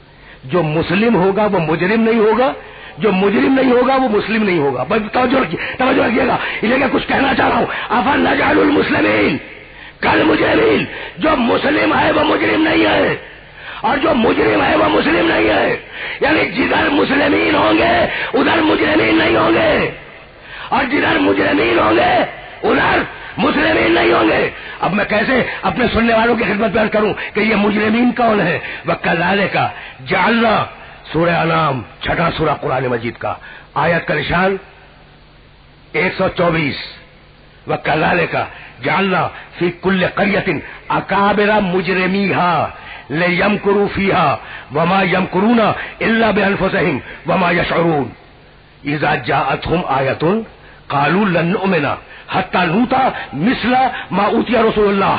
Speaker 1: جو مسلم ہوگا وہ مجرم نہیں ہوگا، جو مجرم نہیں ہوگا وہ مسلم نہیں ہوگا۔ بس توجہ رکھیے گا، اس لیے کچھ کہنا چاہ رہا ہوں۔ افنجعل المسلمین کالمجرمین، جو مسلم ہے وہ مجرم نہیں ہے، اور جو مجرم ہے وہ مسلم نہیں ہے۔ یعنی جدھر مسلمین ہوں گے ادھر مجرمین نہیں ہوں گے، اور جدھر مجرمین ہوں گے ادھر مسلمین نہیں ہوں گے۔ اب میں کیسے اپنے سننے والوں کی خدمت بیان کروں کہ یہ مجرمین کون ہے؟ وَكَذَلِكَ جَعَلْنَا، سورہ انعام 6واں سورہ قرآن مجید کا، آیت کا نشان 124۔ وَكَذَلِكَ جَعَلْنَا فِي كُلِّ قَرْيَةٍ أَكَابِرَ مُجْرِمِيهَا لِيَمْكُرُوا فِيهَا وَمَا يَمْكُرُونَ إِلَّا بِأَنفُسِهِمْ وَمَا يَشْعُرُونَ۔ اذا جاءتهم آیۃ قالوا لن نؤمن حتی نؤتی مثل ما اوتی رسول اللہ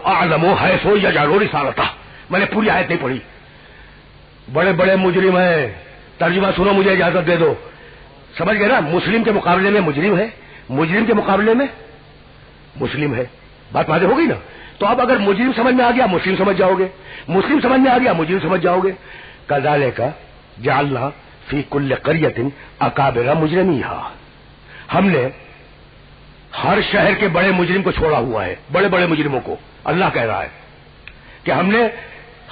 Speaker 1: اعلم حیث یجعل رسالتہ. میں نے پوری آیت نہیں پڑھی. بڑے بڑے مجرم ہیں. ترجمہ سنو, مجھے اجازت دے دو. سمجھ گئے نا؟ مسلم کے مقابلے میں مجرم ہے, مجرم کے مقابلے میں مسلم ہے. بات واضح ہو گئی نا؟ تو اب اگر مجرم سمجھ میں آ گیا مسلم سمجھ جاؤ گے, مسلم سمجھ میں آ گیا مجرم سمجھ جاؤ گے. کذالک جعلنا فی کل قریۃ اکابر مجرمیہا. ہم نے ہر شہر کے بڑے مجرم کو چھوڑا ہوا ہے, بڑے بڑے مجرموں کو. اللہ کہہ رہا ہے کہ ہم نے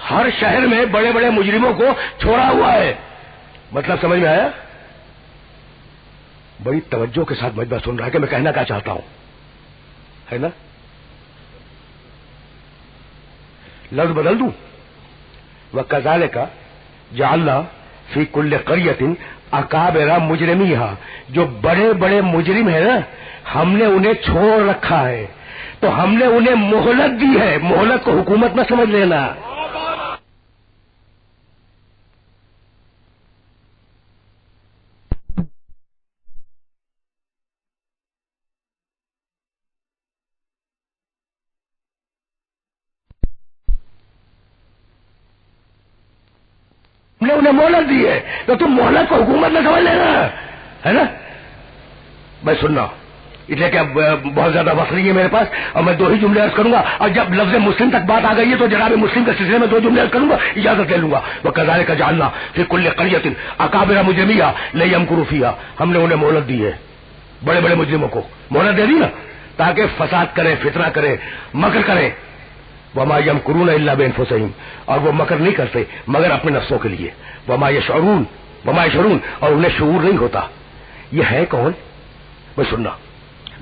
Speaker 1: ہر شہر میں بڑے بڑے مجرموں کو چھوڑا ہوا ہے. مطلب سمجھ میں آیا؟ بڑی توجہ کے ساتھ مجمع سن رہا ہے کہ میں کہنا کیا چاہتا ہوں, ہے نا؟ لفظ بدل دوں. وَكَذَلِكَ جَعَلْنَا فِي كُلِّ قَرْيَةٍ أَكَابِرَ مُجْرِمِيهَا. جو بڑے بڑے مجرم ہیں نا, ہم نے انہیں چھوڑ رکھا ہے, تو ہم نے انہیں مہلت دی ہے. مہلت کو حکومت نہ سمجھ لینا. ہم نے انہیں مہلت دی ہے, تو تم مہلت کو حکومت نہ سمجھ لینا, ہے نا؟ میں سننا اس لیے کہ بہت زیادہ وقت نہیں ہے میرے پاس, اور میں 2 ہی جملے عرض کروں گا. اور جب لفظ مسلم تک بات آ گئی ہے تو جناب مسلم کے سلسلے میں 2 جملے عرض کروں گا, اجازت لے لوں گا. وَكَذَلِكَ جَعَلْنَا فِي كُلِّ قَرْيَةٍ أَكَابِرَ مُجْرِمِيهَا لِيَمْكُرُوا فِيهَا. ہم نے انہیں مہلت دی ہے, بڑے بڑے مجرموں کو مہلت دے دی نا, تاکہ فساد کریں, فتنہ کریں, مکر کریں. وَمَا يَمْكُرُونَ إِلَّا بِأَنفُسِهِمْ. اور وہ مکر نہیں کرتے مگر اپنے نفسوں کے لیے. وَمَا يَشْعُرُونَ. اور انہیں شعور نہیں ہوتا. یہ ہے کون؟ میں سننا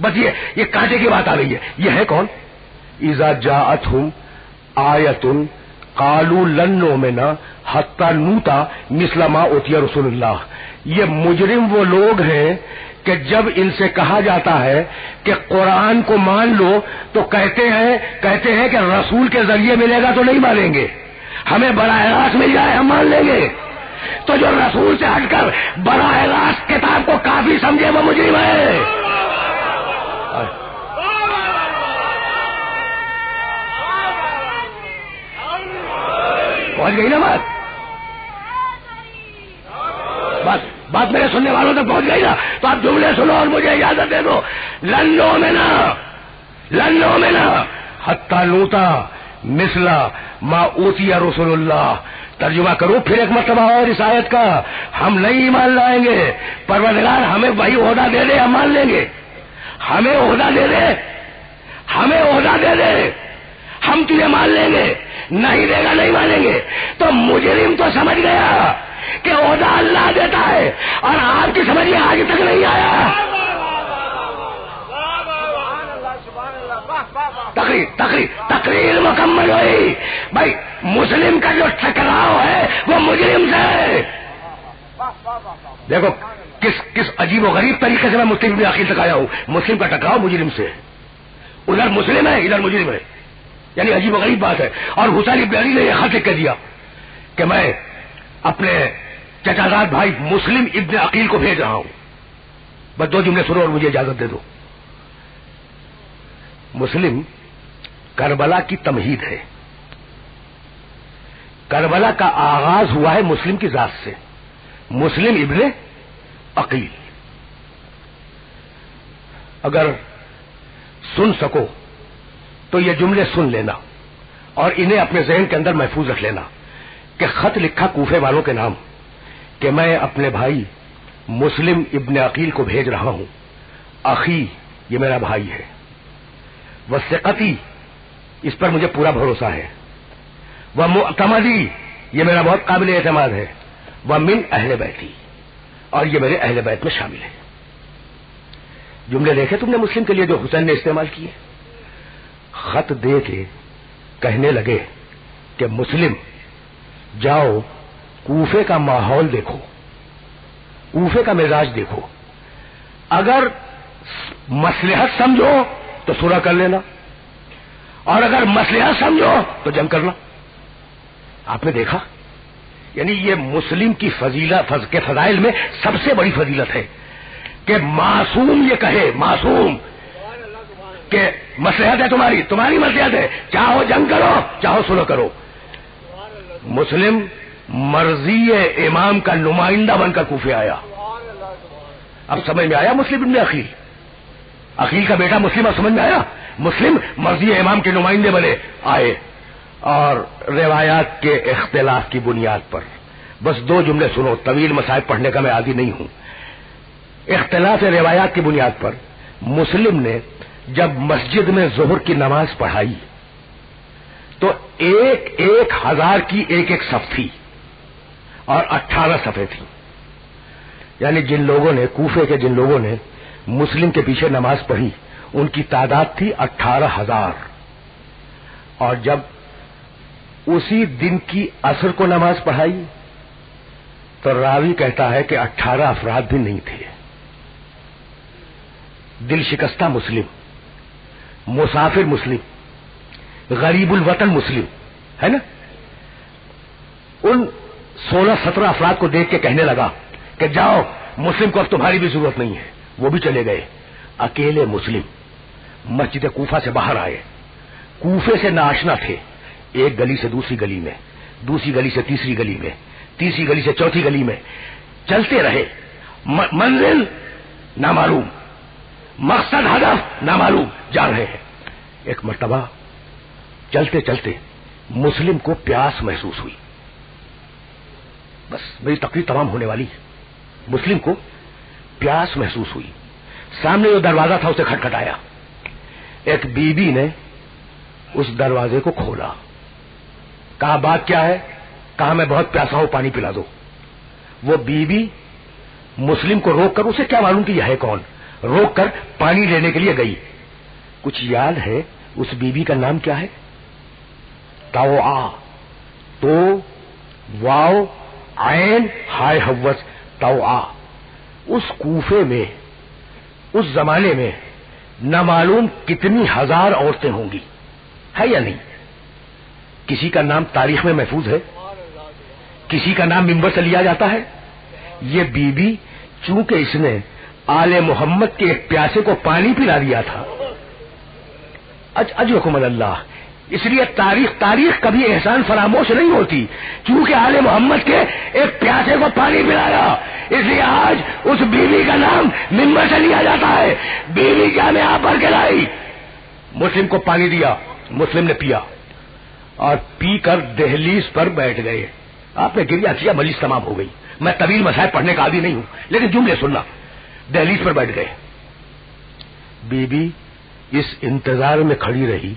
Speaker 1: بس, یہ کانٹے کی بات آ رہی ہے. یہ ہے کون؟ اذا جاءتهم آیۃ قالوا لن نؤمن حتی نؤتی مثل ما اوتی رسول اللہ. یہ مجرم وہ لوگ ہیں کہ جب ان سے کہا جاتا ہے کہ قرآن کو مان لو تو کہتے ہیں کہ رسول کے ذریعے ملے گا تو نہیں مانیں گے, ہمیں براہ راست مل جائے ہم مان لیں گے. تو جو رسول سے ہٹ کر براہ راست کتاب کو کافی سمجھے وہ مجرم ہے. پہنچ گئی نا بات میرے سننے والوں تک پہنچ گئی نا؟ تو آپ جملے سنو اور مجھے اجازت دے دو. لن نؤمن حتی نؤتی مثل ما اوتی رسول اللہ. ترجمہ کروں پھر ایک مرتبہ اور اس آیت کا. ہم نہیں ایمان لائیں گے, پروردگار ہمیں وہی عہدہ دے دے ہم مان لیں گے. ہمیں عہدہ دے دے ہم تجھے مان لیں گے, نہیں دے گا نہیں مانیں گے. تو مجرم تو سمجھ گیا کہ عہدہ اللہ دیتا ہے, اور آپ کی سمجھ میں آج تک نہیں آیا. تقریر مکمل ہوئی. بھائی مسلم کا جو ٹکراؤ ہے وہ مجرم سے ہے. دیکھو کس عجیب و غریب طریقے سے میں مسلم ابن عقیل تک آیا ہوں. مسلم کا ٹکراؤ مجرم سے, ادھر مسلم ہے ادھر مجرم ہے, یعنی عجیب و غریب بات ہے. اور حسین ابن علی نے یہ خط لکھ کے دیا کہ میں اپنے چچازاد بھائی مسلم ابن عقیل کو بھیج رہا ہوں. بس 2 جملے سنو اور مجھے اجازت دے دو. مسلم کربلا کی تمہید ہے. کربلا کا آغاز ہوا ہے مسلم کی ذات سے, مسلم ابن عقیل. اگر سن سکو تو یہ جملے سن لینا اور انہیں اپنے ذہن کے اندر محفوظ رکھ لینا کہ خط لکھا کوفے والوں کے نام کہ میں اپنے بھائی مسلم ابن عقیل کو بھیج رہا ہوں. اخی یہ میرا بھائی ہے, وثقتی اس پر مجھے پورا بھروسہ ہے, ومعتمدی یہ میرا بہت قابل اعتماد ہے, ومن اہل بیتی اور یہ میرے اہل بیت میں شامل ہے. جملے دیکھے تم نے مسلم کے لیے جو حسین نے استعمال کیے. خط دے کے کہنے لگے کہ مسلم جاؤ کوفے کا ماحول دیکھو, کوفے کا مزاج دیکھو, اگر مصلحت سمجھو تو صلح کر لینا, اور اگر مصلحت سمجھو تو جنگ کرنا. آپ نے دیکھا یعنی یہ مسلم کی فضیلت کے فضائل میں سب سے بڑی فضیلت ہے کہ معصوم یہ کہے، معصوم کہ مصلحت ہے تمہاری مصلحت ہے، چاہو جنگ کرو چاہو صلح کرو. مسلم مرضی امام کا نمائندہ بن کر کوفے آیا. اب سمجھ میں آیا مسلم ابن عقیل کا بیٹا مسلم، اب سمجھ میں آیا. مسلم مرضی امام کے نمائندے بنے آئے، اور روایات کے اختلاف کی بنیاد پر بس 2 جملے سنو، طویل مصائب پڑھنے کا میں عادی نہیں ہوں. اختلاف روایات کی بنیاد پر مسلم نے جب مسجد میں ظہر کی نماز پڑھائی تو 1,000 کی ایک صف تھی اور 18 صفیں تھیں. یعنی جن لوگوں نے کوفے کے جن لوگوں نے مسلم کے پیچھے نماز پڑھی ان کی تعداد تھی 18,000. اور جب اسی دن کی عصر کو نماز پڑھائی تو راوی کہتا ہے کہ 18 افراد بھی نہیں تھے. دل شکستہ مسلم، مسافر مسلم، غریب الوطن مسلم ہے نا، ان 16-17 افراد کو دیکھ کے کہنے لگا کہ جاؤ مسلم کو اب تمہاری بھی ضرورت نہیں ہے. وہ بھی چلے گئے. اکیلے مسلم مسجد کوفہ سے باہر آئے. کوفے سے ناشنا تھے، ایک گلی سے دوسری گلی میں، دوسری گلی سے تیسری گلی میں، تیسری گلی سے چوتھی گلی میں چلتے رہے. منزل نامعلوم، مقصد ہدف نامعلوم، جا رہے ہیں. ایک مرتبہ چلتے چلتے مسلم کو پیاس محسوس ہوئی. بس میری تقریر تمام ہونے والی ہے. مسلم کو پیاس محسوس ہوئی. سامنے جو دروازہ تھا اسے کھٹکھٹایا. ایک بی بی نے اس دروازے کو کھولا. کہا بات کیا ہے؟ کہا میں بہت پیاسا ہوں، پانی پلا دو. وہ بی بی مسلم کو روک کر، اسے کیا معلوم کہ یہ ہے کون، روک کر پانی لینے کے لیے گئی. کچھ یاد ہے اس بی بی کا نام کیا ہے؟ توعا، تو واو عین ہائے حوض، توعا. اس کوفے میں اس زمانے میں نہ معلوم کتنی 1000 عورتیں ہوں گی، ہے یا نہیں؟ کسی کا نام تاریخ میں محفوظ ہے، کسی کا نام منبر سے لیا جاتا ہے. یہ بی بی چونکہ اس نے آل محمد کے ایک پیاسے کو پانی پلا دیا تھا، اجرکم اللہ، اس لیے تاریخ کبھی احسان فراموش نہیں ہوتی. چونکہ آل محمد کے ایک پیاسے کو پانی پلایا، اس لیے آج اس بیوی کا نام منبر سے لیا جاتا ہے. بیوی کیا میں آپ بھر کے لائی، مسلم کو پانی دیا، مسلم نے پیا اور پی کر دہلیز پر بیٹھ گئے. آپ نے گریہ کیا، مجلس تمام ہو گئی. میں طویل مسائل پڑھنے کا عادی نہیں ہوں لیکن جملے سننا. دہلیز پر بیٹھ گئے. بی بی اس انتظار میں کھڑی رہی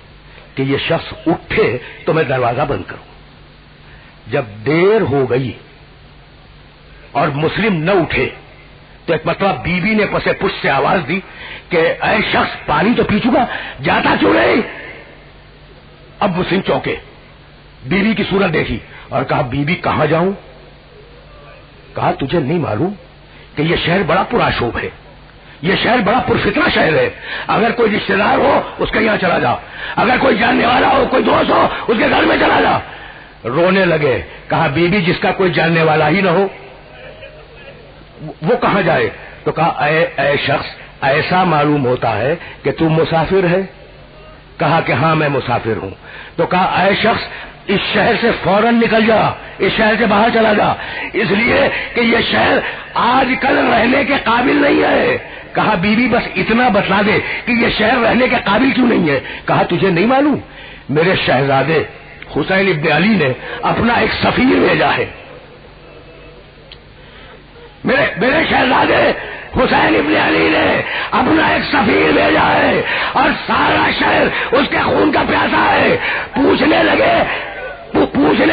Speaker 1: کہ یہ شخص اٹھے تو میں دروازہ بند کروں. جب دیر ہو گئی اور مسلم نہ اٹھے تو ایک مرتبہ بی بی نے پسے پش سے آواز دی کہ اے شخص، پانی تو پی چکا، جاتا کیوں نہیں؟ اب مسلم چونکے، بی بی کی صورت دیکھی اور کہا بی بی کہاں جاؤں؟ کہا تجھے نہیں معلوم کہ یہ شہر بڑا پرآشوب ہے، یہ شہر بڑا پرفتنہ شہر ہے. اگر کوئی رشتے دار ہو اس کے یہاں چلا جا، اگر کوئی جاننے والا ہو، کوئی دوست ہو، اس کے گھر میں چلا جا. رونے لگے. کہا بی بی جس کا کوئی جاننے والا ہی نہ ہو وہ کہاں جائے؟ تو کہا اے شخص، ایسا معلوم ہوتا ہے کہ تو مسافر ہے. کہا کہ ہاں میں مسافر ہوں. تو کہا اے شخص، اس شہر سے فوراً نکل جا، اس شہر سے باہر چلا جا، اس لیے کہ یہ شہر آج کل رہنے کے قابل نہیں ہے. کہا بی بی بس اتنا بتلا دے کہ یہ شہر رہنے کے قابل کیوں نہیں ہے. کہا تجھے نہیں معلوم، میرے شہزادے حسین ابن علی نے اپنا ایک سفیر بھیجا ہے. میرے شہزادے حسین ابن علی نے اپنا ایک سفیر بھیجا ہے اور سارا شہر اس کے خون کا پیاسا ہے. پوچھنے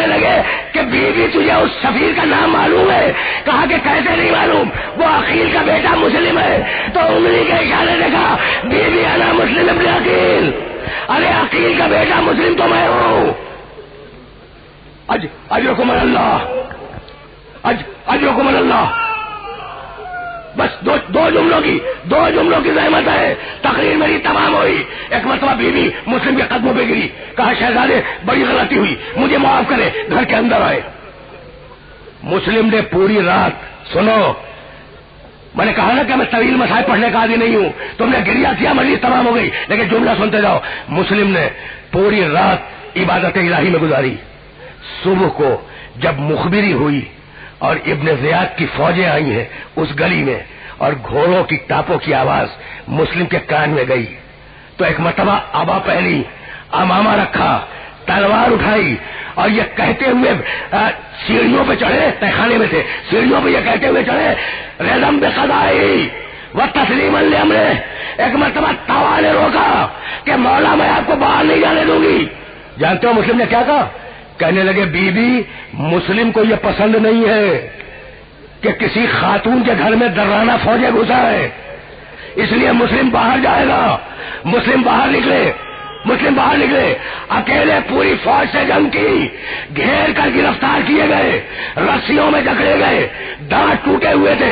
Speaker 1: لگے کہ بیوی تجھے اس سفیر کا نام معلوم ہے؟ کہا کہ کیسے نہیں معلوم، وہ عقیل کا بیٹا مسلم ہے. تو انگلی کے اشارے سے کہا بیوی انا مسلم ابن عقیل، ارے عقیل کا بیٹا مسلم تو میں ہوں. اجرکم اللہ، اجرکم اللہ. بس دو جملوں کی زحمت ہے، تقریر میری تمام ہوئی. ایک مرتبہ بیوی مسلم کے قدموں پہ گری. کہا شہزادے بڑی غلطی ہوئی، مجھے معاف کرے، گھر کے اندر آئے. مسلم نے پوری رات، سنو میں نے کہا نا کہ میں طویل مسائل پڑھنے کا عادی نہیں ہوں، تم نے گریا کیا مجلس تمام ہو گئی، لیکن جملہ سنتے جاؤ. مسلم نے پوری رات عبادت الہی میں گزاری. صبح کو جب مخبری ہوئی اور ابن زیاد کی فوجیں آئی ہیں اس گلی میں اور گھوڑوں کی ٹاپوں کی آواز مسلم کے کان میں گئی تو ایک مرتبہ عبا پہنی، امامہ رکھا، تلوار اٹھائی اور یہ کہتے ہوئے سیڑھیوں پہ چڑھے، تہخانے میں تھے، سیڑھیوں پہ یہ کہتے ہوئے چڑھے رضم بقضائی و تسلیما لامرہ. ایک مرتبہ توا نے روکا کہ مولا میں آپ کو باہر نہیں جانے دوں گی. جانتے ہو مسلم نے کیا کہا؟ کہنے لگے بی بی مسلم کو یہ پسند نہیں ہے کہ کسی خاتون کے گھر میں درانہ فوجیں گھسائے، اس لیے مسلم باہر جائے گا. مسلم باہر نکلے، مسلم باہر نکلے، اکیلے پوری فوج سے جنگ کی، گھیر کر گرفتار کیے گئے، رسیوں میں جکڑے گئے، دانت ٹوٹے ہوئے تھے،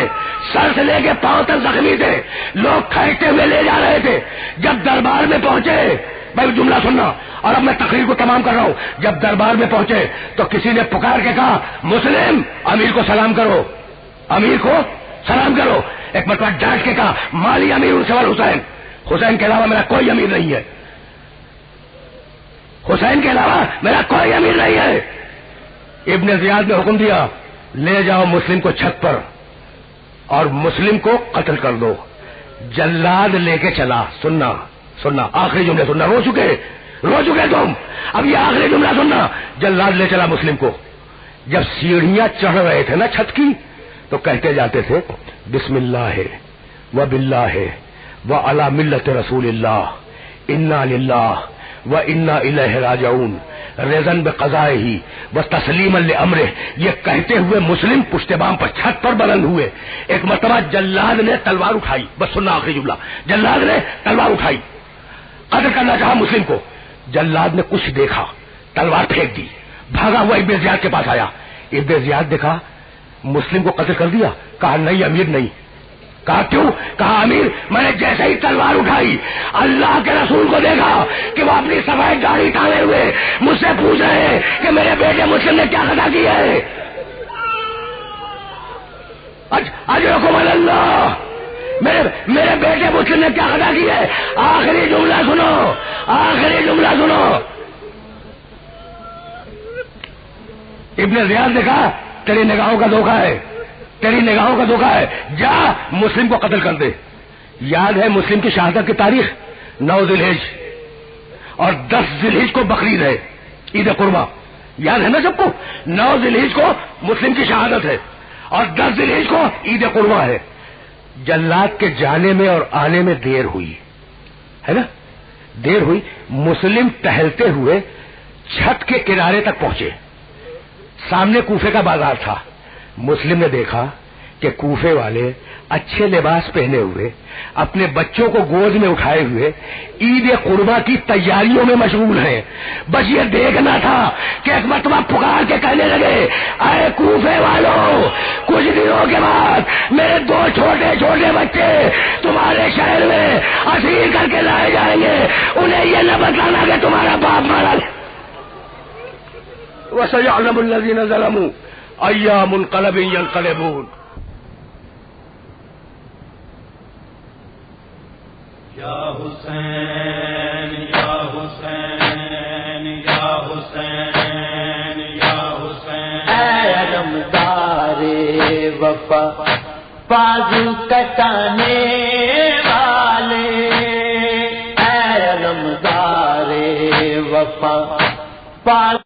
Speaker 1: سر سے لے کے پاؤں تک زخمی تھے، لوگ کھینچتے ہوئے لے جا رہے تھے. جب دربار میں پہنچے، بھائی جملہ سننا اور اب میں تقریر کو تمام کر رہا ہوں، جب دربار میں پہنچے تو کسی نے پکار کے کہا مسلم امیر کو سلام کرو، امیر کو سلام کرو. ایک مرتبہ ڈانٹ کے کہا مالی امیر سوال حسین، حسین کے علاوہ میرا کوئی امیر نہیں ہے، حسین کے علاوہ میرا کوئی امیر نہیں ہے. ابن زیاد نے حکم دیا لے جاؤ مسلم کو چھت پر اور مسلم کو قتل کر دو. جلاد لے کے چلا. سننا سننا آخری جملے سننا، رو چکے تم، اب یہ آخری جملہ سننا. جلاد لے چلا مسلم کو. جب سیڑھیاں چڑھ رہے تھے نا چھت کی تو کہتے جاتے تھے بسم اللہ و باللہ و علی ملت رسول اللہ انا للہ و انا الیہ راجعون رضن بقضائہ و تسلیما لامرہ. یہ کہتے ہوئے مسلم پشت بام پر چھت پر بلند ہوئے. ایک مرتبہ جلاد نے تلوار اٹھائی، بس سننا آخری جملہ، جلاد نے تلوار اٹھائی، قتل کرنا چاہا مسلم کو. جلاد نے کچھ دیکھا، تلوار پھینک دی، بھاگا ہوا ابن زیاد کے پاس آیا. ابن زیاد دیکھا مسلم کو قتل کر دیا. کہا نہیں امیر نہیں. کہا کیوں؟ کہا امیر میں نے جیسے ہی تلوار اٹھائی اللہ کے رسول کو دیکھا کہ وہ اپنی سفید گاڑی ٹانگے ہوئے مجھ سے پوچھ رہے ہیں کہ میرے بیٹے مسلم نے کیا خطا کی ہے. اجرکم اللہ، میرے بیٹے مسلم نے کیا خطا کی ہے. آخری جملہ سنو، آخری جملہ سنو. ابن زیاد نے کہا تیری نگاہوں کا دھوکہ ہے، تیری نگاہوں کا دھوکہ ہے، جا مسلم کو قتل کر دے. یاد ہے مسلم کی شہادت کی تاریخ 9 ذی الحج اور 10 ذی الحج کو بقرعید ہے، عید قربا. یاد ہے نا سب کو؟ 9 ذی الحج کو مسلم کی شہادت ہے اور 10 ذی الحج کو عید قربا ہے. جلاد کے جانے میں اور آنے میں دیر ہوئی ہے نا، دیر ہوئی. مسلم ٹہلتے ہوئے چھت کے کنارے تک پہنچے. سامنے کوفے کا بازار تھا. مسلم نے دیکھا کہ کوفے والے اچھے لباس پہنے ہوئے اپنے بچوں کو گود میں اٹھائے ہوئے عید قربا کی تیاریوں میں مشغول ہیں. بس یہ دیکھنا تھا کہ ایک مرتبہ پکار کے کہنے لگے اے کوفے والوں، کچھ دنوں کے بعد میرے 2 چھوٹے چھوٹے بچے تمہارے شہر میں اسیر کر کے لائے جائیں گے، انہیں یہ نہ بتانا کہ تمہارا باپ مارا. وَسَيَعْلَمُ الَّذِينَ ظَلَمُوا أَيَّ مُنقَلَبٍ يَنقَلِبُونَ.
Speaker 2: یا حسین یا حسین یا حسین یا حسین،
Speaker 3: اے علمدار وفا بازو کٹانے والے، اے علمدار وفا